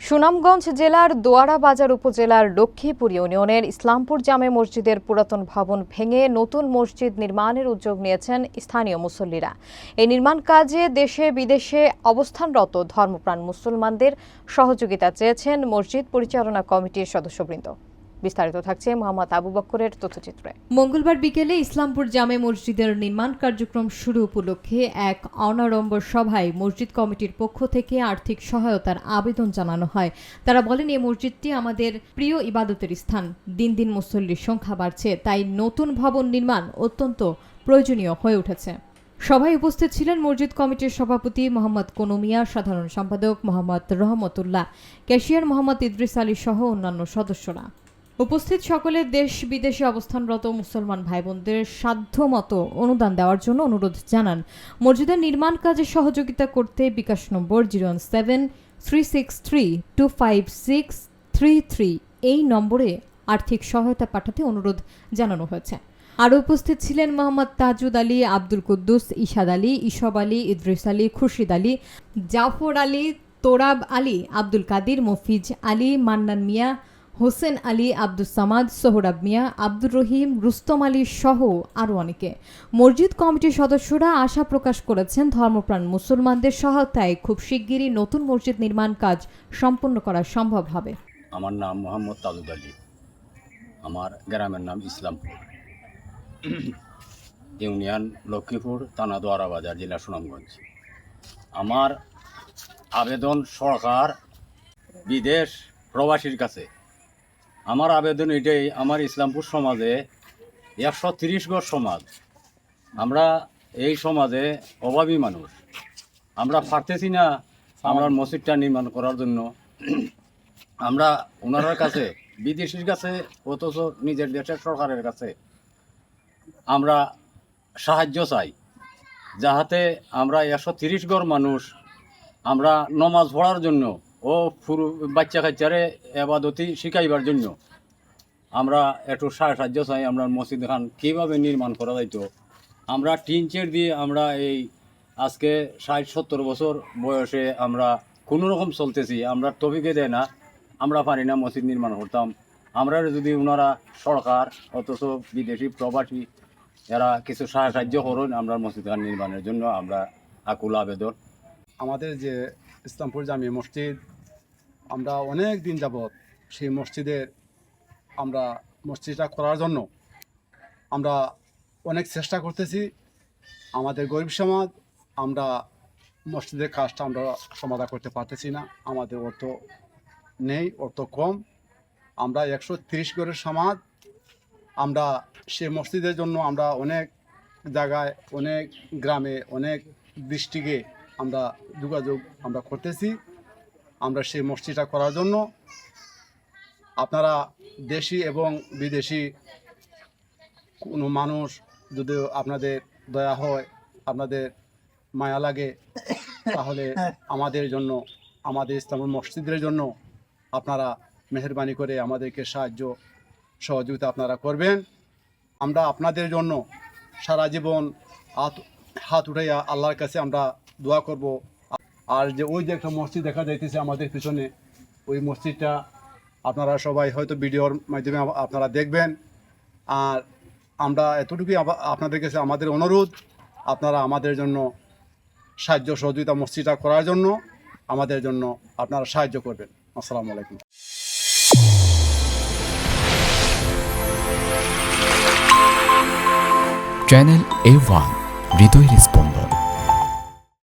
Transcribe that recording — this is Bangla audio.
সুনামগঞ্জ জেলার দোয়ারা বাজার উপজেলার লক্ষ্মীপুর ইউনিয়নের ইসলামপুর জামে মসজিদের পুরাতন ভবন ভেঙে নতুন মসজিদ নির্মাণের উদ্যোগ নিয়েছেন স্থানীয় মুসল্লিরা। এই নির্মাণ কাজে দেশে বিদেশে অবস্থানরত ধর্মপ্রাণ মুসলমানদের সহযোগিতা চেয়েছেন মসজিদ পরিচালনা কমিটির সদস্যবৃন্দ। বিস্তারিত থাকছে মোহাম্মদ আবু বক্করের তথ্যচিত্রে। মঙ্গলবার বিকেলে ইসলামপুর জামে মসজিদের নির্মাণ কার্যক্রম শুরু উপলক্ষে এক অনাড়ম্বর সভায় মসজিদ কমিটির পক্ষ থেকে আর্থিক সহায়তার আবেদন জানানো হয়। তারা বলেন, এই মসজিদটি আমাদের প্রিয় ইবাদতের স্থান। দিন দিন মুসল্লির সংখ্যা বাড়ছে, তাই নতুন ভবন নির্মাণ অত্যন্ত প্রয়োজনীয় হয়ে উঠেছে। সভায় উপস্থিত ছিলেন মসজিদ কমিটির সভাপতি মোহাম্মদ কনু মিয়া, সাধারণ সম্পাদক মোহাম্মদ রহমতুল্লাহ, ক্যাশিয়ার মোহাম্মদ ইদ্রিস আলী সহ অন্যান্য সদস্যরা। উপস্থিত সকলে দেশ বিদেশে অবস্থানরত মুসলমান ভাই বোনদের সাধ্যমতো অনুদান দেওয়ার জন্য অনুরোধ জানান। মসজিদের নির্মাণ কাজে সহযোগিতা করতে বিকাশ নম্বর 07363256333 এই নম্বরে আর্থিক সহায়তা পাঠাতে অনুরোধ জানানো হয়েছে। আরও উপস্থিত ছিলেন মোহাম্মদ তাজুদ আলী, আব্দুল কুদ্দুস, ইশাদ আলী, ইসব আলী, ইদ্রিস আলী, খুরশিদ আলী, জাফর আলী, তোরাব আলী, আব্দুল কাদির, মফিজ আলী, মান্নান মিয়া, হোসেন আলী, আব্দুস সামাদ, সোহরাব মিয়া, আব্দুর রহিম, রুস্তম আলী সহ আরও অনেকে। মসজিদ কমিটির সদস্যরা আশা প্রকাশ করেছেন, ধর্মপ্রাণ মুসলমানদের সহায়তায় খুব শিগগিরই নতুন মসজিদ নির্মাণ কাজ সম্পন্ন করা সম্ভব হবে। আমার নাম মোহাম্মদ তাজুদ আলী, আমার গ্রামের নাম ইসলামপুর, ইউনিয়ন লক্ষ্মীপুর, থানা দোয়ারা বাজার, জেলা সুনামগঞ্জ। আমার আবেদন সরকার বিদেশ প্রবাসীর কাছে। আমার আবেদন এটাই, আমার ইসলামপুর সমাজে 130 ঘর সমাজ, আমরা এই সমাজে অভাবী মানুষ, আমরা পারতেছি না আমরা মসজিদটা নির্মাণ করার জন্য। আমরা ওনার কাছে, বিদেশির কাছে, অথচ নিজের দেশের সরকারের কাছে আমরা সাহায্য চাই, যাহাতে আমরা 130 ঘর মানুষ আমরা নমাজ পড়ার জন্য ও বাচ্চা কাচ্চারে এবাদতি শিখাইবার জন্য আমরা একটু সাহায্য চাই। আমরা মসজিদ খান কীভাবে নির্মাণ করা যাইতো, আমরা টিন চেট দিয়ে আমরা এই আজকে 60-70 বছর বয়সে আমরা কোনো রকম চলতেছি, আমরা তবিকে দেয় না, আমরা পারি না মসজিদ নির্মাণ করতাম। আমরা যদি ওনারা সরকার অথচ বিদেশি প্রবাসী এরা কিছু সাহায্য করুন আমরা মসজিদ খান নির্মাণের জন্য, আমরা আকুল আবেদন। আমাদের যে ইসলামপুর জামে মসজিদ, আমরা অনেক দিন যাবৎ সেই মসজিদটা করার জন্য আমরা অনেক চেষ্টা করতেছি। আমাদের গরিব সমাজ, আমরা মসজিদের কাজটা আমরা সমাধান করতে পারতেছি না, আমাদের অর্থ নেই, অর্থ কম। আমরা 130 ঘরের সমাজ, আমরা সে মসজিদের জন্য আমরা অনেক জায়গায়, অনেক গ্রামে, অনেক ডিস্ট্রিক্টে আমরা যোগাযোগ আমরা করতেছি আমরা সেই মসজিদটা করার জন্য। আপনারা দেশি এবং বিদেশি কোনো মানুষ যদি আপনাদের দয়া হয়, আপনাদের মায়া লাগে, তাহলে আমাদের জন্য, আমাদের ইসলামপুর মসজিদের জন্য আপনারা মেহেরবানি করে আমাদেরকে সাহায্য সহযোগিতা আপনারা করবেন। আমরা আপনাদের জন্য সারা জীবন হাত উঠাইয়া আল্লাহর কাছে আমরা দোয়া করব। আর যে ওই যে একটা মসজিদ দেখা যাইতেছে আমাদের পিছনে, ওই মসজিদটা আপনারা সবাই হয়তো ভিডিওর মাধ্যমে আপনারা দেখবেন। আর আমরা এতটুকুই আপনাদের কাছে আমাদের অনুরোধ, আপনারা আমাদের জন্য সাহায্য সহযোগিতা মসজিদটা করার জন্য আমাদের জন্য আপনারা সাহায্য করবেন। আসসালামু আলাইকুম। চ্যানেল A1 হৃদয়ের স্পন্দন।